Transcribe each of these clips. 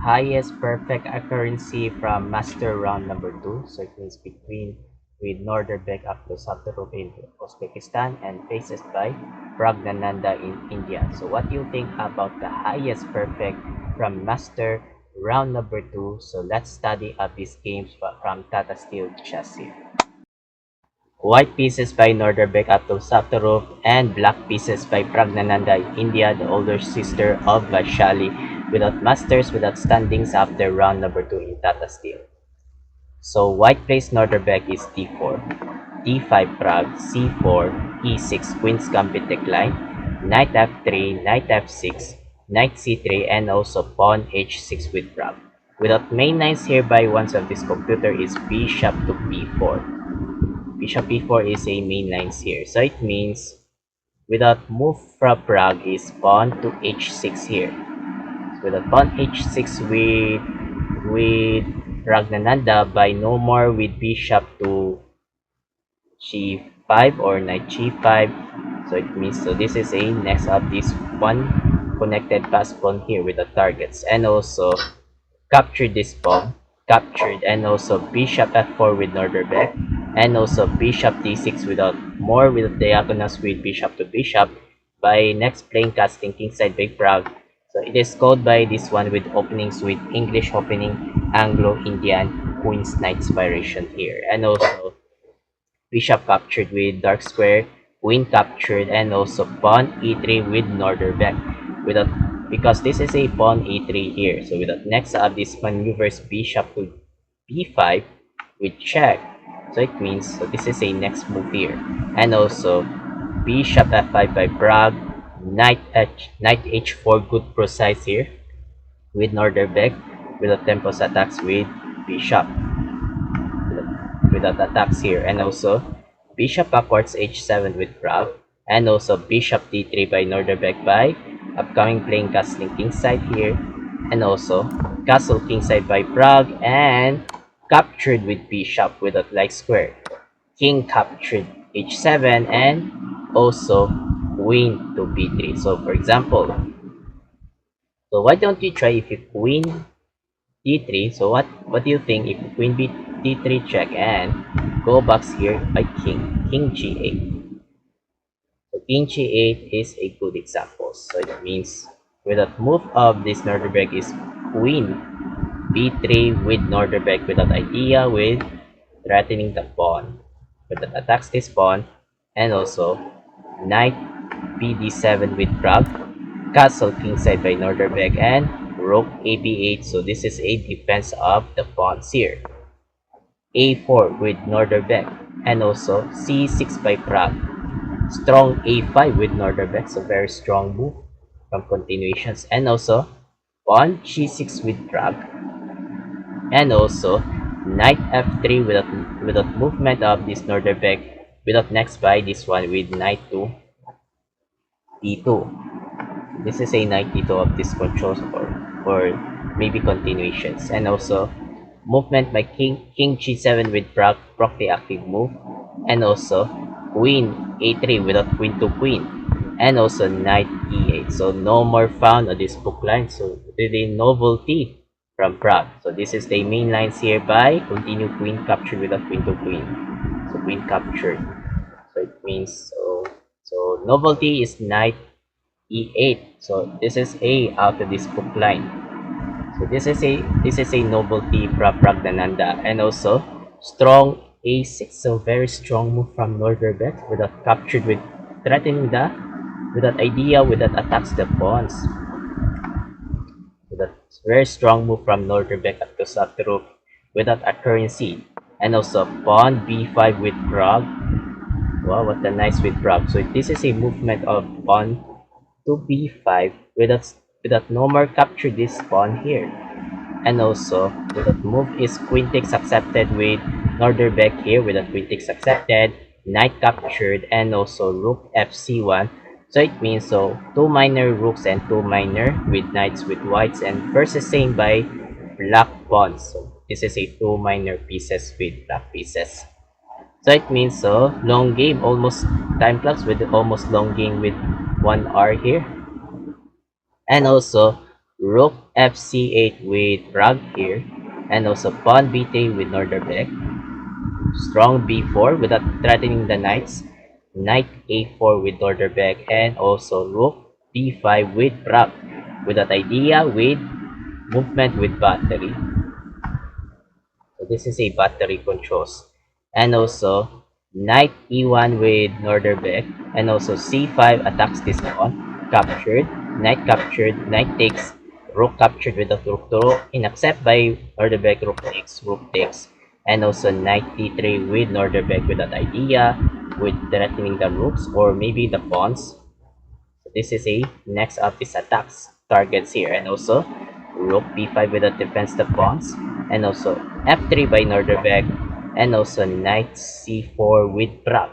highest perfect accuracy from master round number 2. So it means between with Norderbeck up to Saturov in Uzbekistan and faces by Pragnananda in India. So what do you think about the highest perfect from master round number 2? So let's study up these games from Tata Steel chassis. White pieces by Norderbeck up to Saturov and black pieces by Pragnananda in India, the older sister of Vaishali, without masters, without standings after round number 2 in Tata Steel. So white plays Norderbeck is d4, d5 Prague, c4, e6, Queen's Gambit decline, knight f3, knight f6, knight c3, and also pawn h6 with Prague. Without main lines hereby, once of this computer is bishop to b4. Bishop b4 is a main lines here, so it means without move from Prague is pawn to h6 here. So without pawn h6 with Ragnananda, by no more with bishop to g5 or knight g5. So it means, so this is a next up this one connected pass pawn here with the targets, and also captured this pawn, captured, and also bishop f4 with Norderbeck, and also bishop d6 without more with diagonals with bishop to bishop. By next playing casting kingside by Prague. So it is called by this one with openings with English opening, Anglo-Indian, Queen's Knight variation here, and also bishop captured with dark square, queen captured, and also pawn e3 with Norderbeck. Without, because this is a pawn e3 here, so without next up this maneuvers bishop to b5 with check. So it means, so this is a next move here, and also bishop f5 by Prague, knight h4 good precise here with Norderbeck, without tempos attacks with bishop, without attacks here, and also bishop backwards h7 with Prague, and also bishop d3 by Norderbeck by upcoming playing castling kingside here, and also castle kingside by Prague, and captured with bishop without like square, king captured h7, and also queen to b3. So for example, so why don't you try if you queen d3? So what do you think if queen b d3 check and go back here by king g8? So king g8 is a good example. So it means with the move of this Norderbeck is queen b3 with Norderbeck without idea with threatening the pawn, but that attacks this pawn, and also knight bd7 with Prague, castle kingside by Norderbeck, and rook ab8. So this is a defense of the pawns here. a4 with Norderbeck, and also c6 by Prague, strong a5 with Norderbeck, so very strong move from continuations, and also pawn g6 with Prague, and also knight f3 without movement of this Norderbeck, without next by this one with knight to d2. This is a knight d2 of this controls, or maybe continuations, and also movement by king g7 with Prague, proc the active move, and also queen a3 without queen to queen, and also knight e8. So no more found on this book line, so the novelty from Prague. So this is the main lines here by continue queen captured without queen to queen. So queen captured. So it means, so novelty is knight e8. So this is a out of this book line. So this is a novelty from Pragnananda, and also strong a6. So very strong move from Norderbeck without captured with threatening the without idea without attacks the pawns. So that's very strong move from Norderbeck up to Saturov without a currency, and also pawn b5 with Prague. Wow, what a nice with Prague. So this is a movement of pawn to b5 without no more capture this pawn here, and also without move is queen takes accepted with Norderbeck here, without queen takes accepted, knight captured, and also rook fc1. So it means, so two minor rooks and two minor with knights with whites, and versus same by black pawns. So this is a two minor pieces with black pieces. So it means, so long game, almost time clocks with almost long game with 1 hour here, and also rook fc8 with Prague here, and also pawn b3 with Norderbeck, strong b4 without threatening the knights, knight a4 with Norderbeck, and also rook b5 with Prague, with that idea with movement with battery. So this is a battery controls. And also knight e1 with Norderbeck, and also c5 attacks this pawn, captured, knight takes, rook captured with the rook to rook, in accept by Norderbeck, rook takes, and also knight d3 with Norderbeck with that idea, with threatening the rooks or maybe the pawns. So this is a next of his attacks targets here, and also rook b5 with a defense the pawns, and also f3 by Norderbeck, and also knight c4 with Prague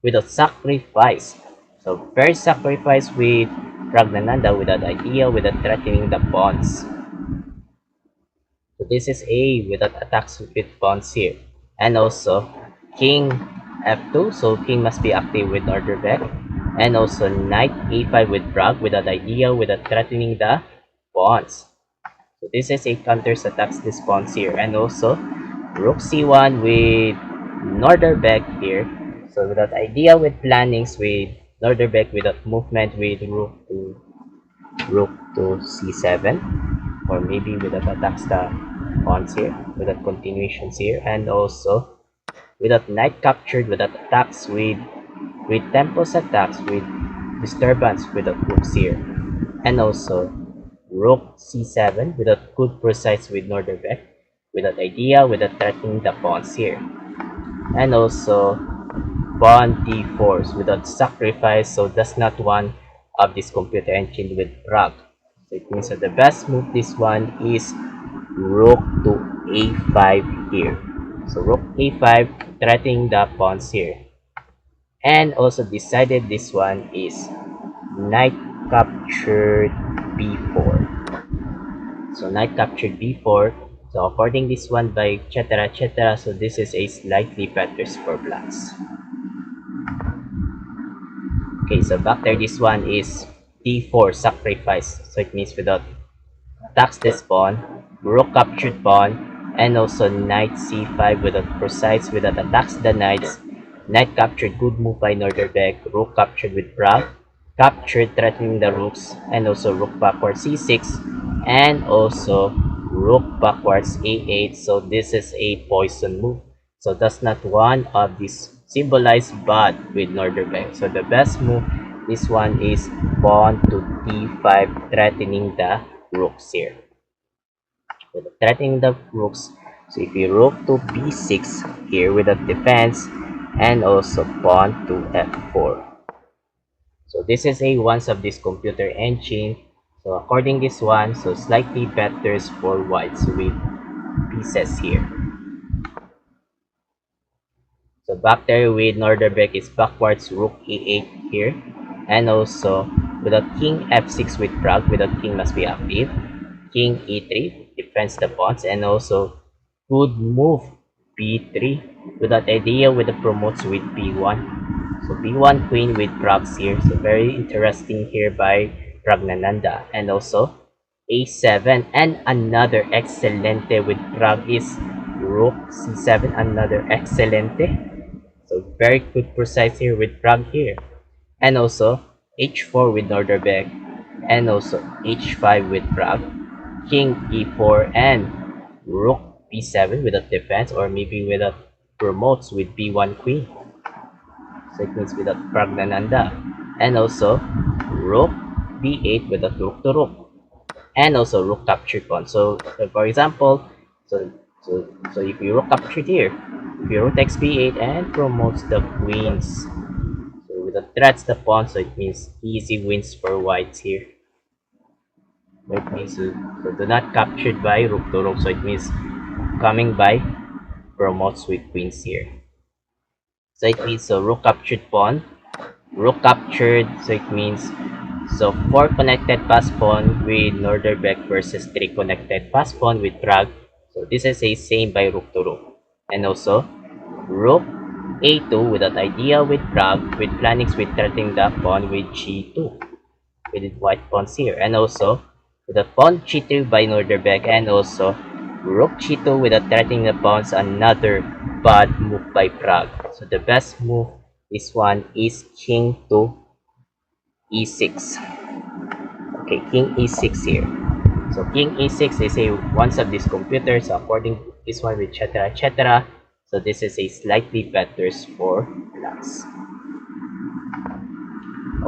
with a sacrifice. So very sacrifice with Pragnananda with that idea with a threatening the pawns. So this is a with that attacks with pawns here, and also king f2, so king must be active with Norderbeck, and also knight a5 with Prague with that idea with a threatening the pawns. So this is a counters attacks this pawns here, and also rook c1 with Norderbeck here. So with that idea with plannings with Norderbeck with that movement with rook to c7, or maybe with that attacks the pawns here, with that continuations here, and also with that knight captured with that attacks with tempos attacks with disturbance with the rooks here, and also rook c7 with a good precise with Norderbeck with that idea with a threatening the pawns here, and also pawn d4 without sacrifice, so that's not one of this computer engine with Prague. So it means that the best move this one is rook to a5 here. So rook a5 threatening the pawns here, and also decided this one is knight captured b4. So knight captured b4. So according this one by etc, so this is a slightly better for blacks. Okay, so back there this one is d4 sacrifice. So it means without attacks this pawn, rook captured pawn, and also knight c5 without precise without attacks the knights. Knight captured, good move by Norderbeck, rook captured with Prague, captured threatening the rooks, and also rook backwards c6, and also rook backwards a8. So this is a poison move. So that's not one of these symbolized bad with Norderbeck. So the best move, this one is pawn to d5 threatening the rooks here. So threatening the rooks. So if you rook to b6 here with a defense, and also pawn to f4. So this is a once of this computer engine. So according this one, so slightly better for whites with pieces here. So back there with Norderbeck is backwards rook e8 here, and also without king f6 with Prague, without king must be active, king e3 defends the pawns, and also good move b3 with that idea with the promotes with b1. So b1 queen with Prague here, so very interesting here by Pragnananda, and also a7, and another excelente with Prague is rook c7, another excelente. So very good precise here with Prague here, and also h4 with Norderbeck, and also h5 with Prague, king e4, and rook b7 without defense, or maybe without promotes with b1 queen. So it means without Pragnananda, and also rook b8 without rook to rook, and also rook captured pawn. So for example, so if you rook captured here, if you rook takes b8 and promotes the queens, so with the threats the pawn, so it means easy wins for whites here. So it means so do not captured by rook to rook, so it means coming by promotes with queens here. So it means so rook captured pawn, rook captured, so it means so 4 connected pass pawn with Norderbeck versus 3 connected pass pawn with Prague. So this is a same by rook to rook. And also rook a2 with that idea with Prague, with plannings with threatening the pawn with g2 with white pawns here. And also with a pawn g3 by Norderbeck, and also rook g2 without threatening the pawns, another bad move by Prague. So the best move this one is king to e6. Okay, king e6 here. So king e6 is a once of this computer, so according to this one with etc etc. So this is a slightly better for blacks.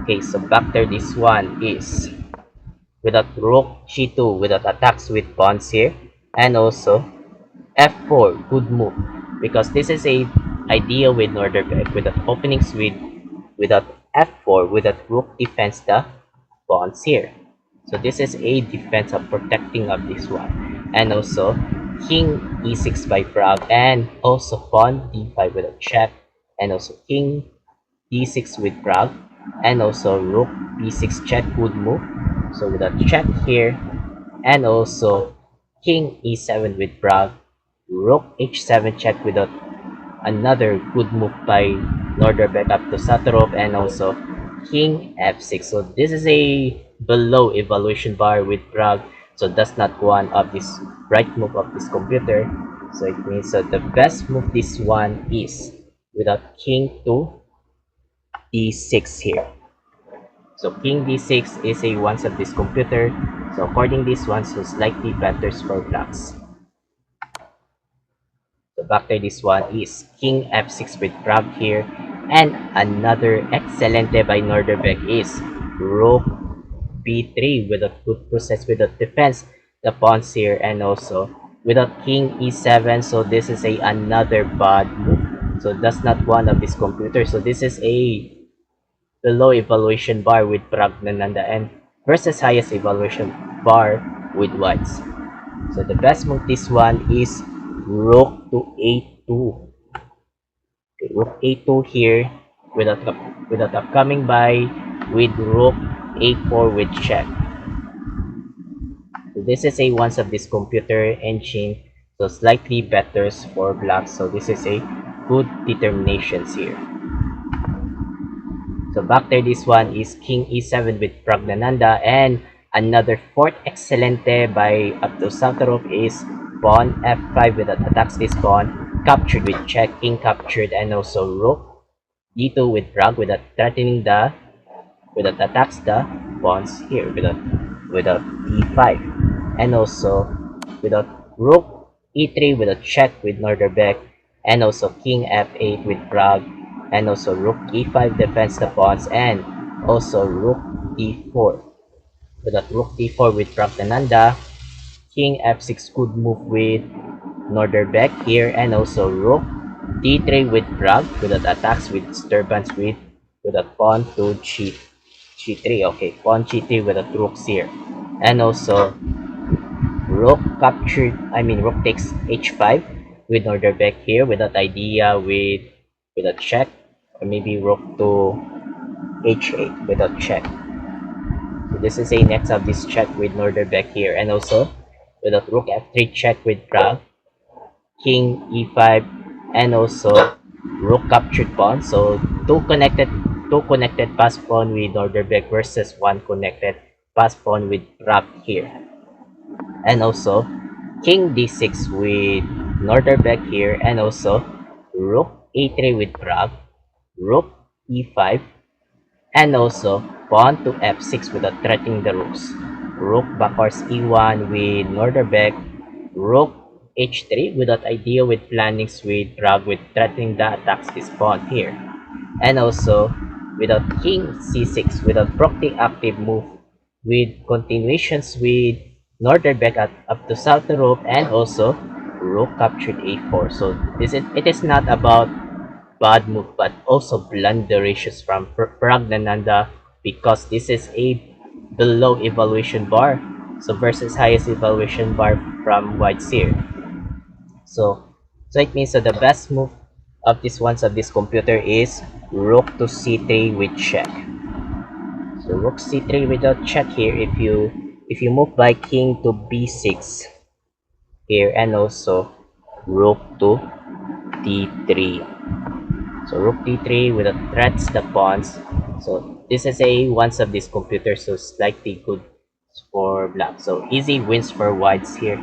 Okay, so back there this one is without rook g2 without attacks with pawns here, and also f4 good move because this is a idea with Norderbeck without openings without f4 without rook defense the pawns here. So this is a defense of protecting of this one, and also king e6 by Prague, and also pawn d5 with a check, and also king d6 with Prague, and also rook b6 check good move. So with a check here, and also king e7 with Prague, rook h7 check without another good move by Norderbeck up to Saturov, and also king f6. So this is a below evaluation bar with Prague, so that's not one of this right move of this computer. So it means that the best move this one is without king to d6 here. So king d6 is a once of this computer, so according this one, so slightly better for blacks. So back to this one is king f6 with Prague here, and another excellent by Norderbeck is rook b3 with a good process without defense the pawns here, and also without king e7. So this is a another bad move, so that's not one of this computer. So this is a below evaluation bar with Pragnananda and versus highest evaluation bar with whites. So the best move this one is rook to a2. Okay, rook a2 here without upcoming by with rook a4 with check. So this is a once of this computer engine, so slightly better for black. So this is a good determinations here. So back there, this one is king e7 with Pragnananda, and another fourth excelente by Abdul Sakharov is pawn f5 with attacks this pawn, captured with check, king captured, and also rook d2 with Prague without threatening the without attacks the pawns here without e5, and also without rook e3 with a check with Norderbeck, and also king f8 with Prague, and also rook e5 defends the pawns, and also rook d4 without rook d4 with Pragnananda, king f6 good move with Norderbeck here, and also rook d3 with Prague without attacks with disturbance with a pawn to g3. Okay, pawn g3 with a rooks here, and also rook captured, rook takes h5 with Norderbeck here with that idea with a check, or maybe rook to h8 with a check. So this is a next of this check with Norderbeck here, and also with a rook f3 check with Prague, king e5, and also rook captured pawn. So two connected pass pawn with Norderbeck versus one connected pass pawn with Prague here, and also king d6 with Norderbeck here, and also rook a3 with Prague, rook e5, and also pawn to f6 without threatening the rooks, rook backwards e1 with Norderbeck, rook h3 without idea with plannings with Prague with threatening the attacks this pawn here, and also without king c6 without proc active move with continuations with Norderbeck up to South Europe, and also rook captured a4. So it is not about bad move but also blunderations from Pragnananda, because this is a below evaluation bar, so versus highest evaluation bar from White Seer. So it means that the best move of this ones of this computer is rook to c3 with check. So rook c3 without check here, if you move by king to b6 here, and also rook to d3. So rook d3 without threats the pawns. So this is a once of this computer, so slightly good for black. So easy wins for whites here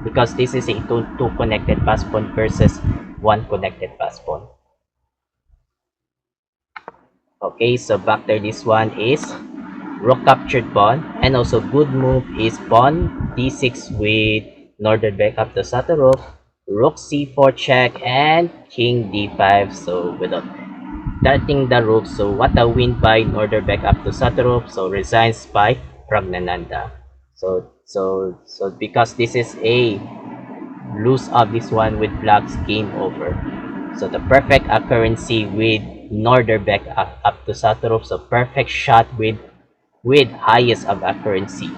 because this is a two connected pass pawn versus one connected pass pawn. Okay, so back there, this one is rook captured pawn, and also good move is pawn d6 with northern back up to Saturov, rook c4 check, and king d5. So without darting the rook, so what a win by northern back up to Saturov. So resigns by Pragnananda. So because this is a lose of this one with black's game over. So the perfect accuracy with Norderbeck up to Saturov. So perfect shot with highest of accuracy.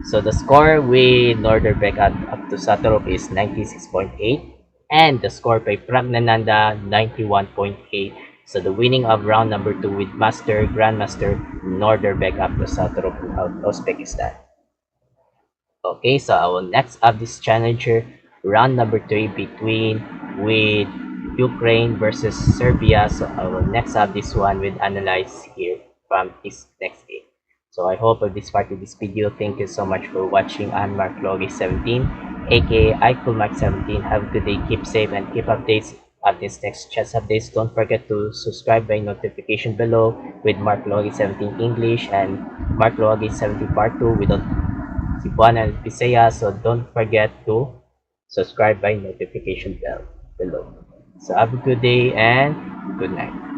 So the score with Norderbeck up to Saturov is 96.8 and the score by Pragnananda 91.8. So the winning of round number 2 with Grandmaster Norderbeck up to Saturov of Uzbekistan. Okay, so I will next up this challenger round number 3 between with Ukraine versus Serbia. So I will next up this one with analyze here from this next game. So I hope of this part of this video. Thank you so much for watching. I'm Mark Logi 17, aka iCoolMark 17. Have a good day, keep safe, and keep updates of this next chess updates. Don't forget to subscribe by notification below with Mark Logi 17 English and Mark Logi 17 Part 2 without Cebuana and Bisaya, so don't forget to subscribe by notification bell below. So have a good day and good night.